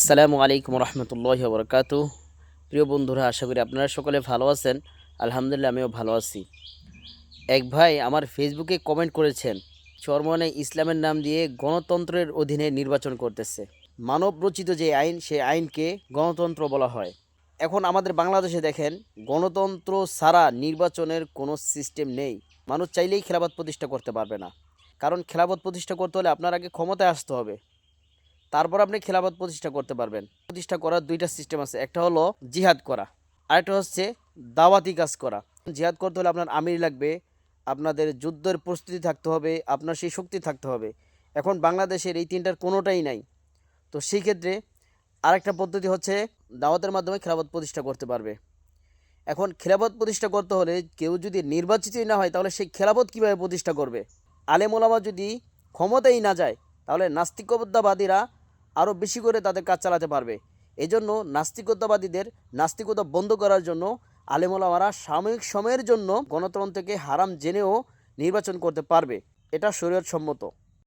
আসসালামু আলাইকুম রহমতুল্লাহি ওয়া বারাকাতুহু। প্রিয় বন্ধুরা, আশা করি আপনারা সকলে ভালো আছেন। আলহামদুলিল্লাহ, আমিও ভালো আছি। এক ভাই আমার ফেসবুকে কমেন্ট করেছেন, চরমনে ইসলামের নাম দিয়ে গণতন্ত্রের অধীনে নির্বাচন করতেছে। মানব রচিত যে আইন, সেই আইনকে গণতন্ত্র বলা হয়। এখন আমাদের বাংলাদেশে দেখেন, গণতন্ত্র ছাড়া নির্বাচনের কোনো সিস্টেম নেই। মানুষ চাইলেই খেলাফত প্রতিষ্ঠা করতে পারবে না, কারণ খেলাফত প্রতিষ্ঠা করতে হলে আপনার আগে ক্ষমতায় আসতে হবে, তারপর আপনি খেলাফত প্রতিষ্ঠা করতে পারবেন। প্রতিষ্ঠা করার দুইটা সিস্টেম আছে, একটা হলো জিহাদ করা, আরেকটা হচ্ছে দাওয়াতি কাজ করা। জিহাদ করতে হলে আপনার আমির লাগবে, আপনাদের যুদ্ধের প্রস্তুতি থাকতে হবে, আপনার সেই শক্তি থাকতে হবে। এখন বাংলাদেশের এই তিনটার কোনোটাই নাই। তো সেই ক্ষেত্রে আরেকটা পদ্ধতি হচ্ছে দাওয়াতের মাধ্যমে খেলাফত প্রতিষ্ঠা করতে পারবে। এখন খেলাফত প্রতিষ্ঠা করতে হলে কেউ যদি নির্বাচিতই না হয়, তাহলে সেই খেলাফত কীভাবে প্রতিষ্ঠা করবে? আলেম ওলামা যদি ক্ষমতাই না যায়, তাহলে নাস্তিকতাবাদীরা আরও বেশি করে তাদের কাজ চালাতে পারবে। এই জন্য নাস্তিকতাবাদীদের নাস্তিকতা বন্ধ করার জন্য আলেম ওলামারা সাময়িক সময়ের জন্য গণতন্ত্রকে হারাম জেনেও নির্বাচন করতে পারবে। এটা শরীয়ত সম্মত।